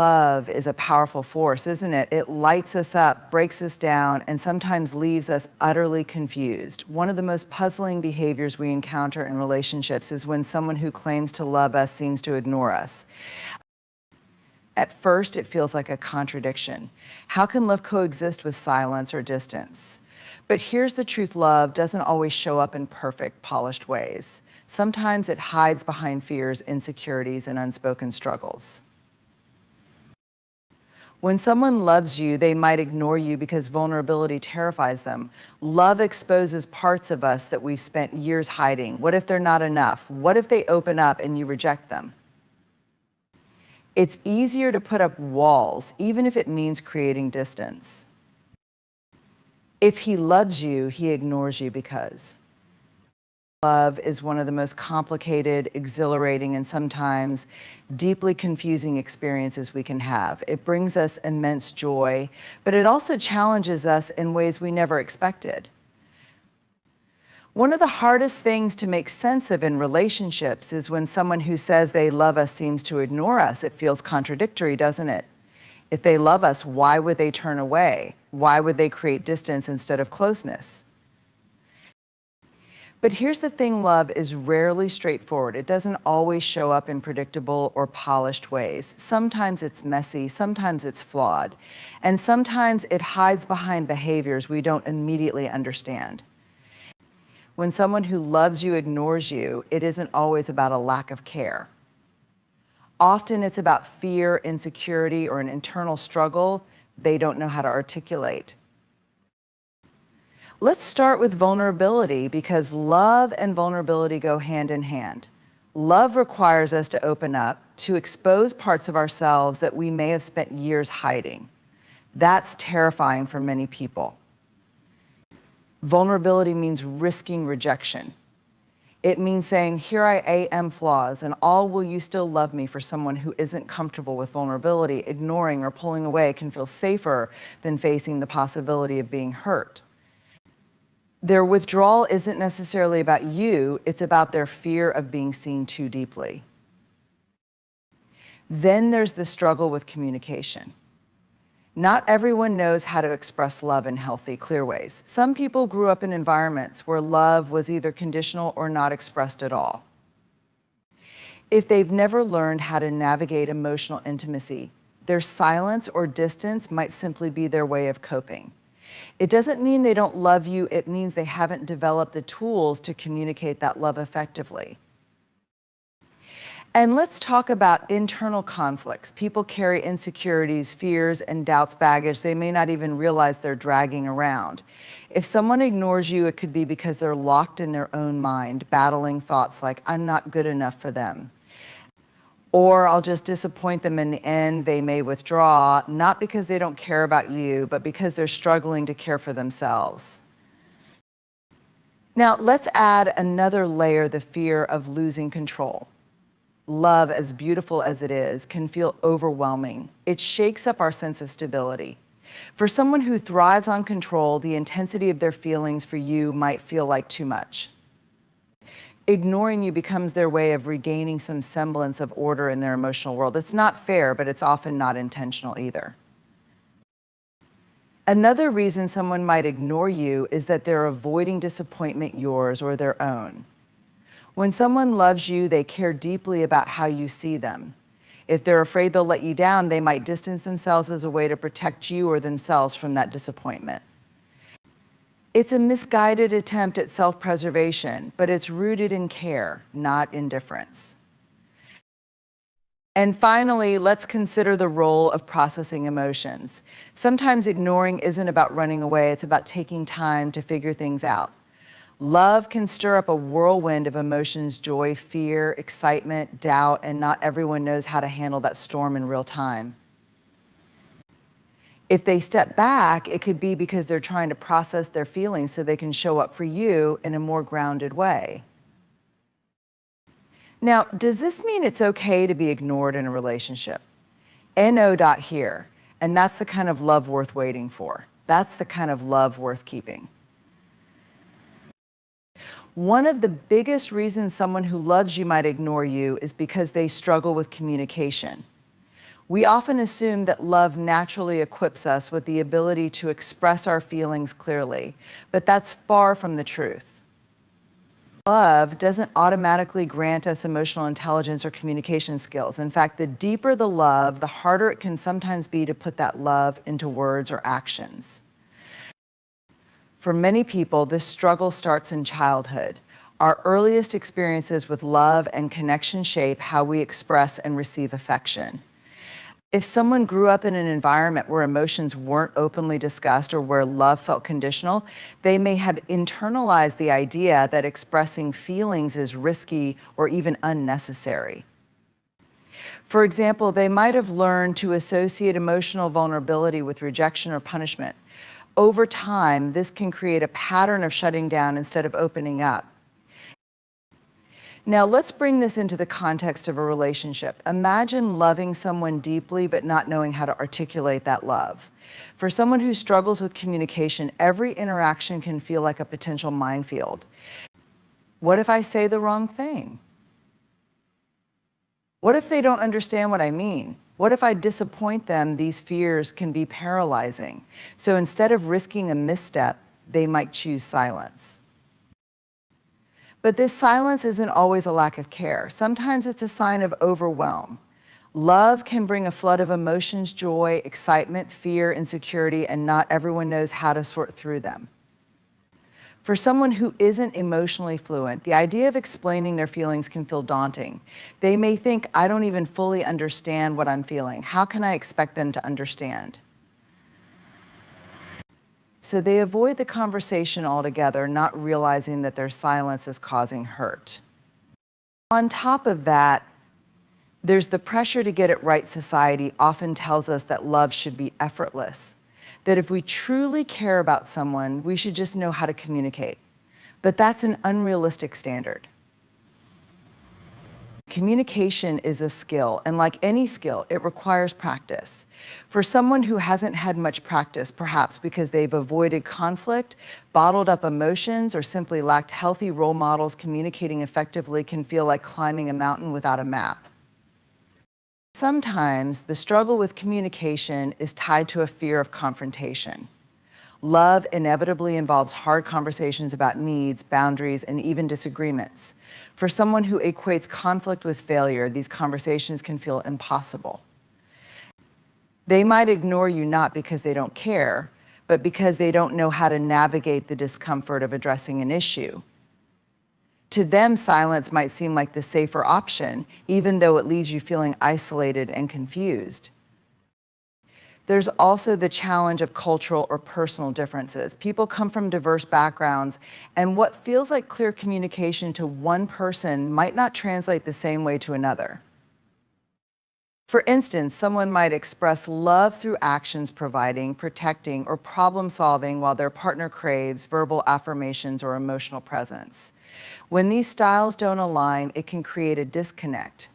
Love is a powerful force, isn't it? It lights us up, breaks us down, and sometimes leaves us utterly confused. One of the most puzzling behaviors we encounter in relationships is when someone who claims to love us seems to ignore us. At first, it feels like a contradiction. How can love coexist with silence or distance? But here's the truth: love doesn't always show up in perfect, polished ways. Sometimes it hides behind fears, insecurities, and unspoken struggles. When someone loves you, they might ignore you because vulnerability terrifies them. Love exposes parts of us that we've spent years hiding. What if they're not enough? What if they open up and you reject them? It's easier to put up walls, even if it means creating distance. If he loves you, he ignores you because love is one of the most complicated, exhilarating, and sometimes deeply confusing experiences we can have. It brings us immense joy, but it also challenges us in ways we never expected. One of the hardest things to make sense of in relationships is when someone who says they love us seems to ignore us. It feels contradictory, doesn't it? If they love us, why would they turn away? Why would they create distance instead of closeness? But here's the thing: love is rarely straightforward. It doesn't always show up in predictable or polished ways. Sometimes it's messy, sometimes it's flawed, and sometimes it hides behind behaviors we don't immediately understand. When someone who loves you ignores you, it isn't always about a lack of care. Often it's about fear, insecurity, or an internal struggle they don't know how to articulate. Let's start with vulnerability, because love and vulnerability go hand in hand. Love requires us to open up, to expose parts of ourselves that we may have spent years hiding. That's terrifying for many people. Vulnerability means risking rejection. It means saying, here I am, flaws, and all, will you still love me? For someone who isn't comfortable with vulnerability, ignoring or pulling away can feel safer than facing the possibility of being hurt. Their withdrawal isn't necessarily about you, it's about their fear of being seen too deeply. Then there's the struggle with communication. Not everyone knows how to express love in healthy, clear ways. Some people grew up in environments where love was either conditional or not expressed at all. If they've never learned how to navigate emotional intimacy, their silence or distance might simply be their way of coping. It doesn't mean they don't love you, it means they haven't developed the tools to communicate that love effectively. And let's talk about internal conflicts. People carry insecurities, fears, and doubts, baggage they may not even realize they're dragging around. If someone ignores you, it could be because they're locked in their own mind, battling thoughts like, I'm not good enough for them. Or I'll just disappoint them in the end. They may withdraw, not because they don't care about you, but because they're struggling to care for themselves. Now, let's add another layer: the fear of losing control. Love, as beautiful as it is, can feel overwhelming. It shakes up our sense of stability. For someone who thrives on control, the intensity of their feelings for you might feel like too much. Ignoring you becomes their way of regaining some semblance of order in their emotional world. It's not fair, but it's often not intentional either. Another reason someone might ignore you is that they're avoiding disappointment, yours or their own. When someone loves you, they care deeply about how you see them. If they're afraid they'll let you down, they might distance themselves as a way to protect you or themselves from that disappointment. It's a misguided attempt at self-preservation, but it's rooted in care, not indifference. And finally, let's consider the role of processing emotions. Sometimes ignoring isn't about running away, it's about taking time to figure things out. Love can stir up a whirlwind of emotions: joy, fear, excitement, doubt, and not everyone knows how to handle that storm in real time. If they step back, it could be because they're trying to process their feelings so they can show up for you in a more grounded way. Now, does this mean it's okay to be ignored in a relationship? NO. Here, and that's the kind of love worth waiting for. That's the kind of love worth keeping. One of the biggest reasons someone who loves you might ignore you is because they struggle with communication. We often assume that love naturally equips us with the ability to express our feelings clearly, but that's far from the truth. Love doesn't automatically grant us emotional intelligence or communication skills. In fact, the deeper the love, the harder it can sometimes be to put that love into words or actions. For many people, this struggle starts in childhood. Our earliest experiences with love and connection shape how we express and receive affection. If someone grew up in an environment where emotions weren't openly discussed or where love felt conditional, they may have internalized the idea that expressing feelings is risky or even unnecessary. For example, they might have learned to associate emotional vulnerability with rejection or punishment. Over time, this can create a pattern of shutting down instead of opening up. Now, let's bring this into the context of a relationship. Imagine loving someone deeply but not knowing how to articulate that love. For someone who struggles with communication, every interaction can feel like a potential minefield. What if I say the wrong thing? What if they don't understand what I mean? What if I disappoint them? These fears can be paralyzing. So instead of risking a misstep, they might choose silence. But this silence isn't always a lack of care. Sometimes it's a sign of overwhelm. Love can bring a flood of emotions, joy, excitement, fear, insecurity, and not everyone knows how to sort through them. For someone who isn't emotionally fluent, the idea of explaining their feelings can feel daunting. They may think, I don't even fully understand what I'm feeling. How can I expect them to understand? So they avoid the conversation altogether, not realizing that their silence is causing hurt. On top of that, there's the pressure to get it right. Society often tells us that love should be effortless, that if we truly care about someone, we should just know how to communicate. But that's an unrealistic standard. Communication is a skill, and like any skill, it requires practice. For someone who hasn't had much practice, perhaps because they've avoided conflict, bottled up emotions, or simply lacked healthy role models, communicating effectively can feel like climbing a mountain without a map. Sometimes the struggle with communication is tied to a fear of confrontation. Love inevitably involves hard conversations about needs, boundaries, and even disagreements. For someone who equates conflict with failure, these conversations can feel impossible. They might ignore you not because they don't care, but because they don't know how to navigate the discomfort of addressing an issue. To them, silence might seem like the safer option, even though it leaves you feeling isolated and confused. There's also the challenge of cultural or personal differences. People come from diverse backgrounds, and what feels like clear communication to one person might not translate the same way to another. For instance, someone might express love through actions providing, protecting, or problem solving, while their partner craves verbal affirmations or emotional presence. When these styles don't align, it can create a disconnect.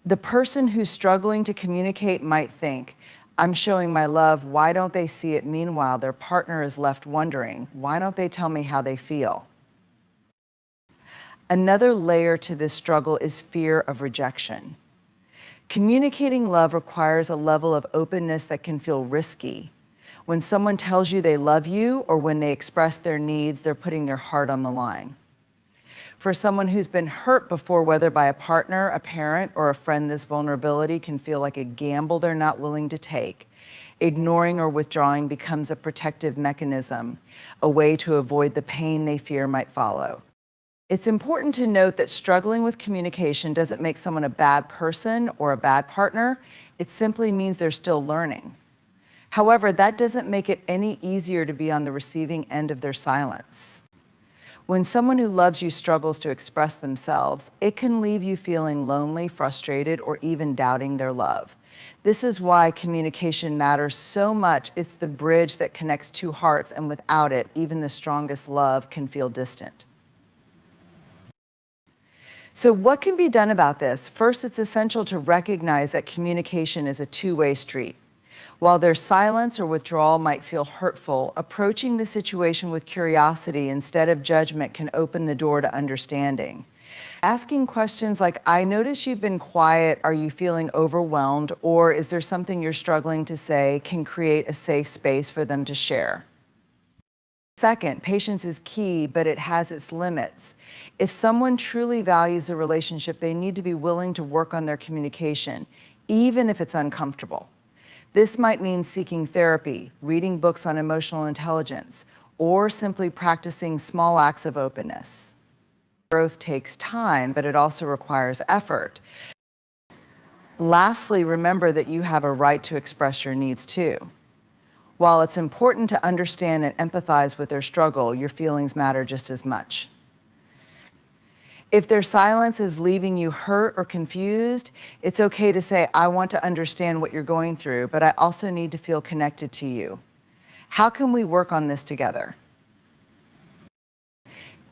The person who's struggling to communicate might think, I'm showing my love, why don't they see it? Meanwhile, their partner is left wondering, why don't they tell me how they feel? Another layer to this struggle is fear of rejection. Communicating love requires a level of openness that can feel risky. When someone tells you they love you or when they express their needs, they're putting their heart on the line. For someone who's been hurt before, whether by a partner, a parent, or a friend, this vulnerability can feel like a gamble they're not willing to take. Ignoring or withdrawing becomes a protective mechanism, a way to avoid the pain they fear might follow. It's important to note that struggling with communication doesn't make someone a bad person or a bad partner. It simply means they're still learning. However, that doesn't make it any easier to be on the receiving end of their silence. When someone who loves you struggles to express themselves, it can leave you feeling lonely, frustrated, or even doubting their love. This is why communication matters so much. It's the bridge that connects two hearts, and without it, even the strongest love can feel distant. So what can be done about this? First, it's essential to recognize that communication is a two-way street. While their silence or withdrawal might feel hurtful, approaching the situation with curiosity instead of judgment can open the door to understanding. Asking questions like, I notice you've been quiet, are you feeling overwhelmed, or is there something you're struggling to say, can create a safe space for them to share. Second, patience is key, but it has its limits. If someone truly values a relationship, they need to be willing to work on their communication, even if it's uncomfortable. This might mean seeking therapy, reading books on emotional intelligence, or simply practicing small acts of openness. Growth takes time, but it also requires effort. Lastly, remember that you have a right to express your needs too. While it's important to understand and empathize with their struggle, your feelings matter just as much. If their silence is leaving you hurt or confused, it's okay to say, I want to understand what you're going through, but I also need to feel connected to you. How can we work on this together?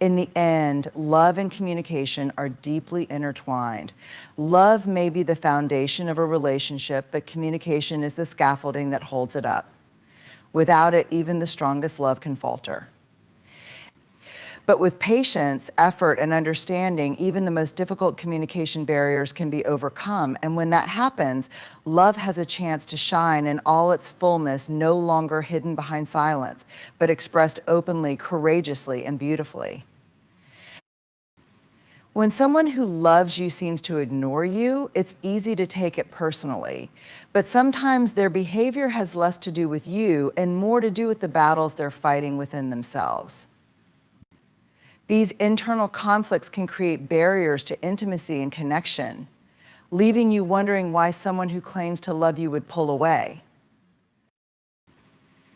In the end, love and communication are deeply intertwined. Love may be the foundation of a relationship, but communication is the scaffolding that holds it up. Without it, even the strongest love can falter. But with patience, effort, and understanding, even the most difficult communication barriers can be overcome. And when that happens, love has a chance to shine in all its fullness, no longer hidden behind silence, but expressed openly, courageously, and beautifully. When someone who loves you seems to ignore you, it's easy to take it personally. But sometimes their behavior has less to do with you and more to do with the battles they're fighting within themselves. These internal conflicts can create barriers to intimacy and connection, leaving you wondering why someone who claims to love you would pull away.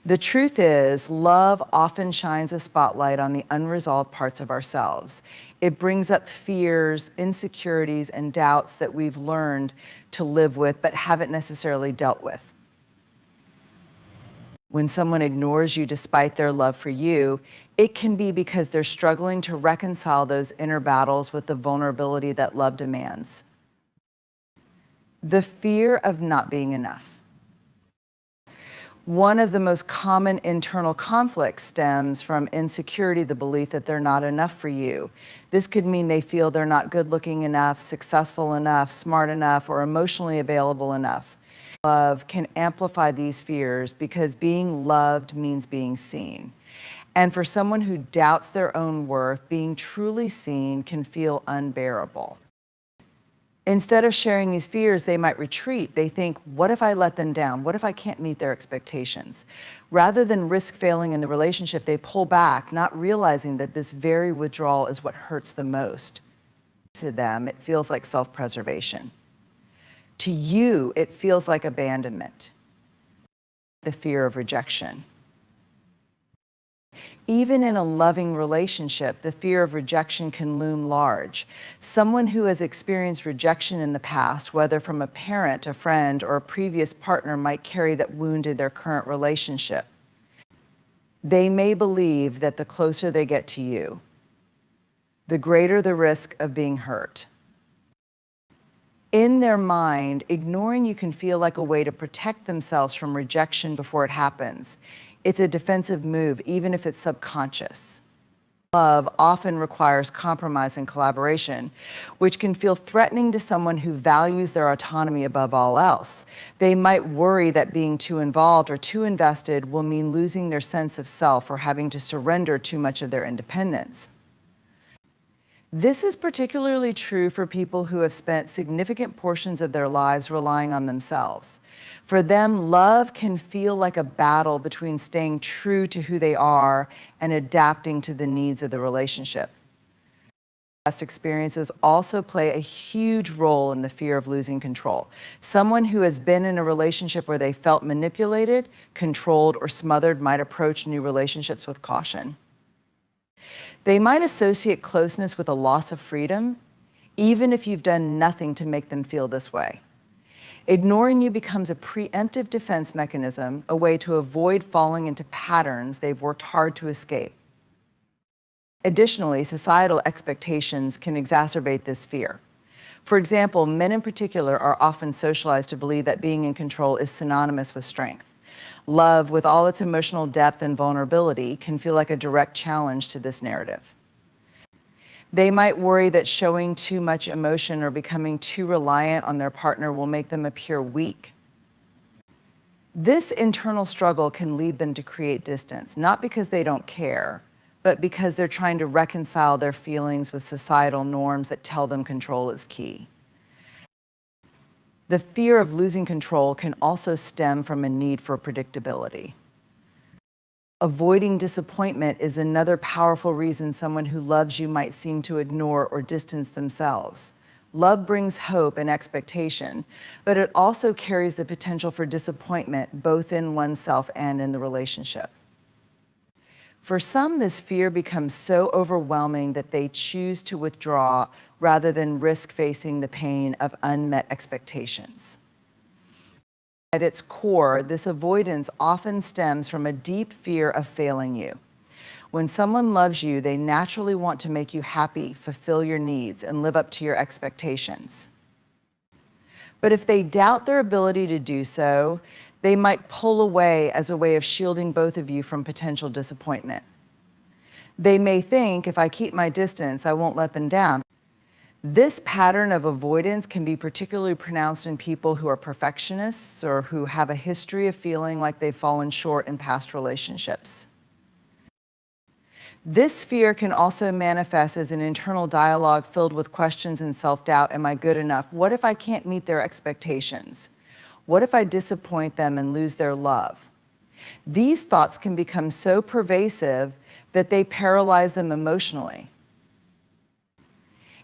The truth is, love often shines a spotlight on the unresolved parts of ourselves. It brings up fears, insecurities, and doubts that we've learned to live with but haven't necessarily dealt with. When someone ignores you despite their love for you, it can be because they're struggling to reconcile those inner battles with the vulnerability that love demands. The fear of not being enough. One of the most common internal conflicts stems from insecurity, the belief that they're not enough for you. This could mean they feel they're not good looking enough, successful enough, smart enough, or emotionally available enough. Love can amplify these fears because being loved means being seen. And for someone who doubts their own worth, being truly seen can feel unbearable. Instead of sharing these fears, they might retreat. They think, what if I let them down? What if I can't meet their expectations? Rather than risk failing in the relationship, they pull back, not realizing that this very withdrawal is what hurts the most. To them, it feels like self-preservation. To you, it feels like abandonment, the fear of rejection. Even in a loving relationship, the fear of rejection can loom large. Someone who has experienced rejection in the past, whether from a parent, a friend, or a previous partner, might carry that wound in their current relationship. They may believe that the closer they get to you, the greater the risk of being hurt. In their mind, ignoring you can feel like a way to protect themselves from rejection before it happens. It's a defensive move, even if it's subconscious. Love often requires compromise and collaboration, which can feel threatening to someone who values their autonomy above all else. They might worry that being too involved or too invested will mean losing their sense of self or having to surrender too much of their independence. This is particularly true for people who have spent significant portions of their lives relying on themselves. For them, love can feel like a battle between staying true to who they are and adapting to the needs of the relationship. Past experiences also play a huge role in the fear of losing control. Someone who has been in a relationship where they felt manipulated, controlled, or smothered might approach new relationships with caution. They might associate closeness with a loss of freedom, even if you've done nothing to make them feel this way. Ignoring you becomes a preemptive defense mechanism, a way to avoid falling into patterns they've worked hard to escape. Additionally, societal expectations can exacerbate this fear. For example, men in particular are often socialized to believe that being in control is synonymous with strength. Love, with all its emotional depth and vulnerability, can feel like a direct challenge to this narrative. They might worry that showing too much emotion or becoming too reliant on their partner will make them appear weak. This internal struggle can lead them to create distance, not because they don't care, but because they're trying to reconcile their feelings with societal norms that tell them control is key. The fear of losing control can also stem from a need for predictability. Avoiding disappointment is another powerful reason someone who loves you might seem to ignore or distance themselves. Love brings hope and expectation, but it also carries the potential for disappointment both in oneself and in the relationship. For some, this fear becomes so overwhelming that they choose to withdraw rather than risk facing the pain of unmet expectations. At its core, this avoidance often stems from a deep fear of failing you. When someone loves you, they naturally want to make you happy, fulfill your needs, and live up to your expectations. But if they doubt their ability to do so, they might pull away as a way of shielding both of you from potential disappointment. They may think, if I keep my distance, I won't let them down. This pattern of avoidance can be particularly pronounced in people who are perfectionists or who have a history of feeling like they've fallen short in past relationships. This fear can also manifest as an internal dialogue filled with questions and self-doubt. Am I good enough? What if I can't meet their expectations? What if I disappoint them and lose their love? These thoughts can become so pervasive that they paralyze them emotionally.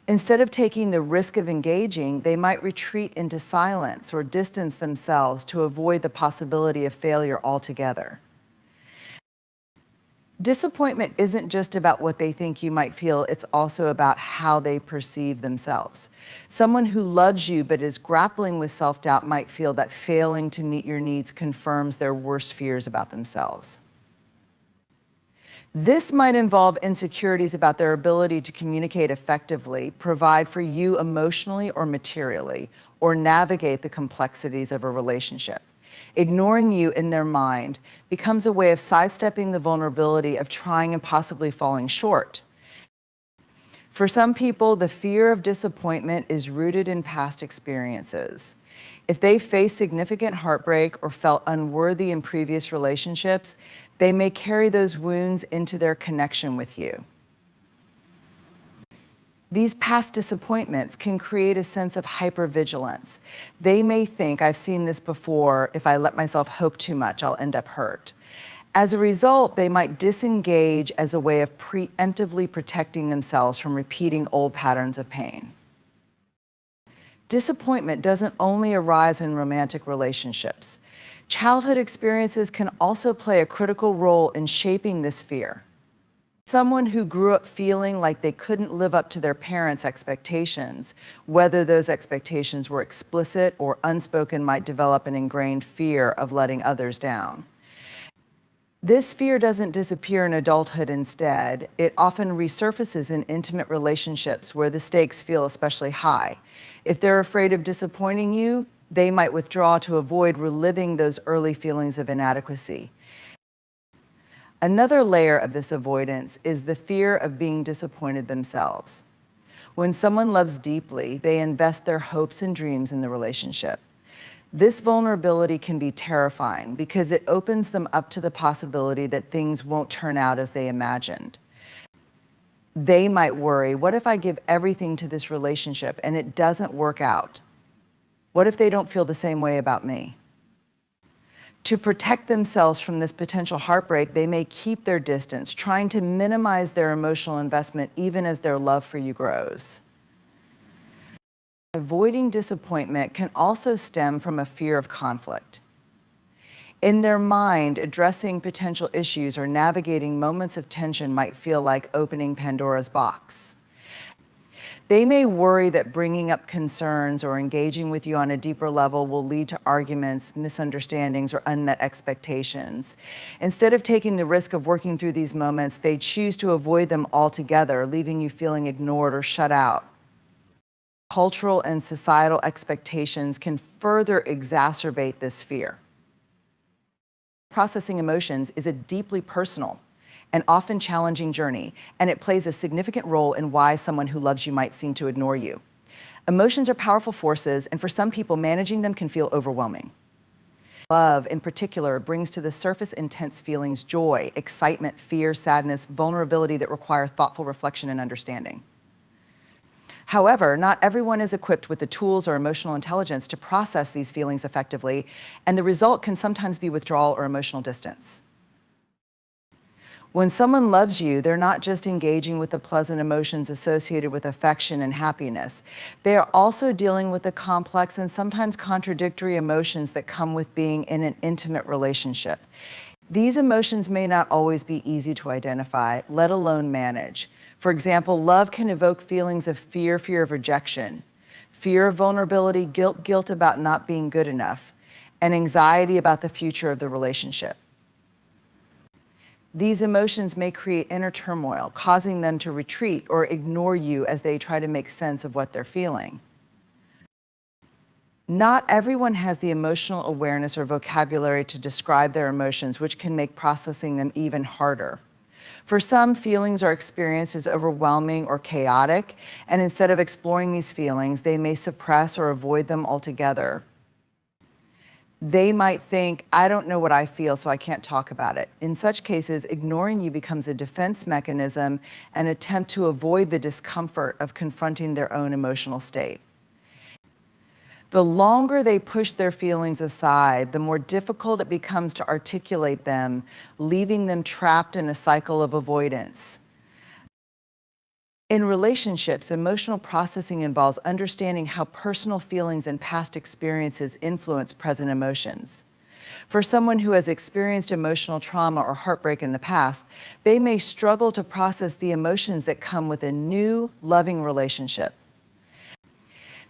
Instead of taking the risk of engaging, they might retreat into silence or distance themselves to avoid the possibility of failure altogether. Disappointment isn't just about what they think you might feel, it's also about how they perceive themselves. Someone who loves you but is grappling with self-doubt might feel that failing to meet your needs confirms their worst fears about themselves. This might involve insecurities about their ability to communicate effectively, provide for you emotionally or materially, or navigate the complexities of a relationship. Ignoring you in their mind becomes a way of sidestepping the vulnerability of trying and possibly falling short. For some people, the fear of disappointment is rooted in past experiences. If they faced significant heartbreak or felt unworthy in previous relationships, they may carry those wounds into their connection with you. These past disappointments can create a sense of hypervigilance. They may think, I've seen this before, if I let myself hope too much, I'll end up hurt. As a result, they might disengage as a way of preemptively protecting themselves from repeating old patterns of pain. Disappointment doesn't only arise in romantic relationships. Childhood experiences can also play a critical role in shaping this fear. Someone who grew up feeling like they couldn't live up to their parents' expectations, whether those expectations were explicit or unspoken, might develop an ingrained fear of letting others down. This fear doesn't disappear in adulthood instead. It often resurfaces in intimate relationships where the stakes feel especially high. If they're afraid of disappointing you, they might withdraw to avoid reliving those early feelings of inadequacy. Another layer of this avoidance is the fear of being disappointed themselves. When someone loves deeply, they invest their hopes and dreams in the relationship. This vulnerability can be terrifying because it opens them up to the possibility that things won't turn out as they imagined. They might worry, what if I give everything to this relationship and it doesn't work out? What if they don't feel the same way about me? To protect themselves from this potential heartbreak, they may keep their distance, trying to minimize their emotional investment even as their love for you grows. Avoiding disappointment can also stem from a fear of conflict. In their mind, addressing potential issues or navigating moments of tension might feel like opening Pandora's box. They may worry that bringing up concerns or engaging with you on a deeper level will lead to arguments, misunderstandings, or unmet expectations. Instead of taking the risk of working through these moments, they choose to avoid them altogether, leaving you feeling ignored or shut out. Cultural and societal expectations can further exacerbate this fear. Processing emotions is a deeply personal an often challenging journey, and it plays a significant role in why someone who loves you might seem to ignore you. Emotions are powerful forces, and for some people, managing them can feel overwhelming. Love, in particular, brings to the surface intense feelings: joy, excitement, fear, sadness, vulnerability that require thoughtful reflection and understanding. However, not everyone is equipped with the tools or emotional intelligence to process these feelings effectively, and the result can sometimes be withdrawal or emotional distance. When someone loves you, they're not just engaging with the pleasant emotions associated with affection and happiness. They are also dealing with the complex and sometimes contradictory emotions that come with being in an intimate relationship. These emotions may not always be easy to identify, let alone manage. For example, love can evoke feelings of fear of rejection, fear of vulnerability, guilt about not being good enough, and anxiety about the future of the relationship. These emotions may create inner turmoil, causing them to retreat or ignore you as they try to make sense of what they're feeling. Not everyone has the emotional awareness or vocabulary to describe their emotions, which can make processing them even harder. For some, feelings are experienced as overwhelming or chaotic, and instead of exploring these feelings, they may suppress or avoid them altogether. They might think, I don't know what I feel, so I can't talk about it. In such cases, ignoring you becomes a defense mechanism, an attempt to avoid the discomfort of confronting their own emotional state. The longer they push their feelings aside, the more difficult it becomes to articulate them, leaving them trapped in a cycle of avoidance. In relationships, emotional processing involves understanding how personal feelings and past experiences influence present emotions. For someone who has experienced emotional trauma or heartbreak in the past, they may struggle to process the emotions that come with a new, loving relationship.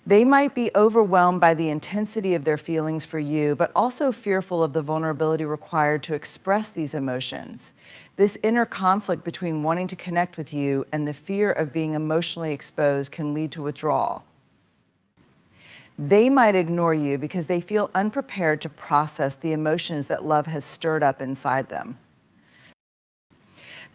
They might be overwhelmed by the intensity of their feelings for you, but also fearful of the vulnerability required to express these emotions. This inner conflict between wanting to connect with you and the fear of being emotionally exposed can lead to withdrawal. They might ignore you because they feel unprepared to process the emotions that love has stirred up inside them.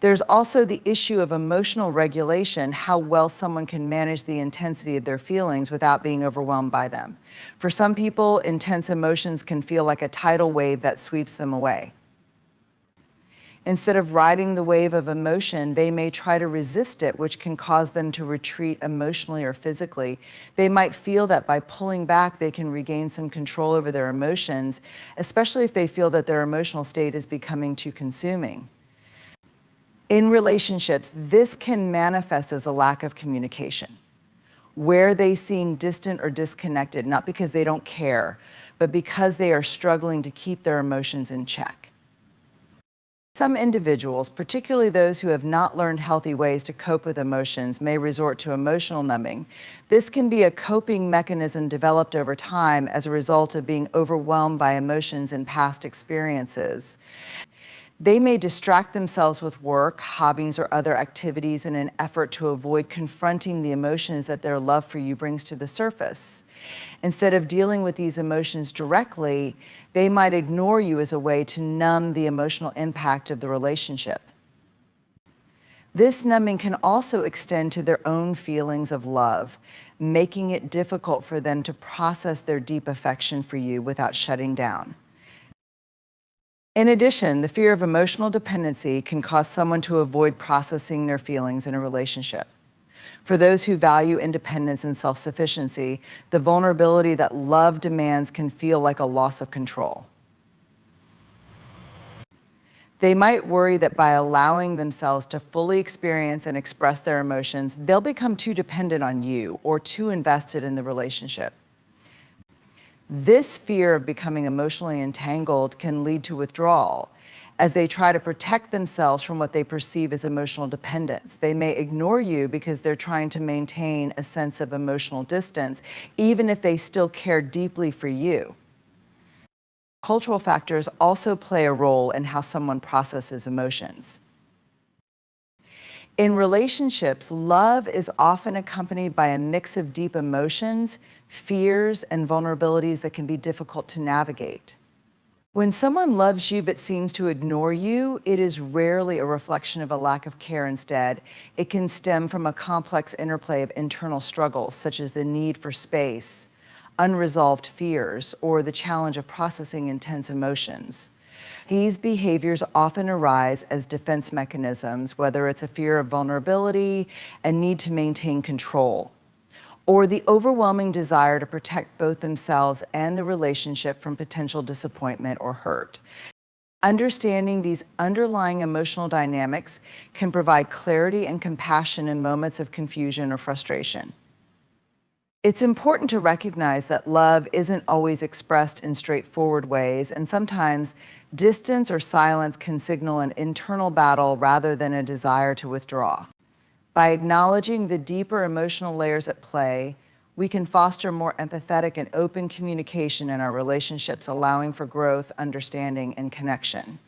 There's also the issue of emotional regulation, how well someone can manage the intensity of their feelings without being overwhelmed by them. For some people, intense emotions can feel like a tidal wave that sweeps them away. Instead of riding the wave of emotion, they may try to resist it, which can cause them to retreat emotionally or physically. They might feel that by pulling back, they can regain some control over their emotions, especially if they feel that their emotional state is becoming too consuming. In relationships, this can manifest as a lack of communication, where they seem distant or disconnected, not because they don't care, but because they are struggling to keep their emotions in check. Some individuals, particularly those who have not learned healthy ways to cope with emotions, may resort to emotional numbing. This can be a coping mechanism developed over time as a result of being overwhelmed by emotions in past experiences. They may distract themselves with work, hobbies, or other activities in an effort to avoid confronting the emotions that their love for you brings to the surface. Instead of dealing with these emotions directly, they might ignore you as a way to numb the emotional impact of the relationship. This numbing can also extend to their own feelings of love, making it difficult for them to process their deep affection for you without shutting down. In addition, the fear of emotional dependency can cause someone to avoid processing their feelings in a relationship. For those who value independence and self-sufficiency, the vulnerability that love demands can feel like a loss of control. They might worry that by allowing themselves to fully experience and express their emotions, they'll become too dependent on you or too invested in the relationship. This fear of becoming emotionally entangled can lead to withdrawal, as they try to protect themselves from what they perceive as emotional dependence. They may ignore you because they're trying to maintain a sense of emotional distance, even if they still care deeply for you. Cultural factors also play a role in how someone processes emotions. In relationships, love is often accompanied by a mix of deep emotions, fears, and vulnerabilities that can be difficult to navigate. When someone loves you but seems to ignore you, it is rarely a reflection of a lack of care. Instead, it can stem from a complex interplay of internal struggles, such as the need for space, unresolved fears, or the challenge of processing intense emotions. These behaviors often arise as defense mechanisms, whether it's a fear of vulnerability and need to maintain control, or the overwhelming desire to protect both themselves and the relationship from potential disappointment or hurt. Understanding these underlying emotional dynamics can provide clarity and compassion in moments of confusion or frustration. It's important to recognize that love isn't always expressed in straightforward ways, and sometimes distance or silence can signal an internal battle rather than a desire to withdraw. By acknowledging the deeper emotional layers at play, we can foster more empathetic and open communication in our relationships, allowing for growth, understanding, and connection.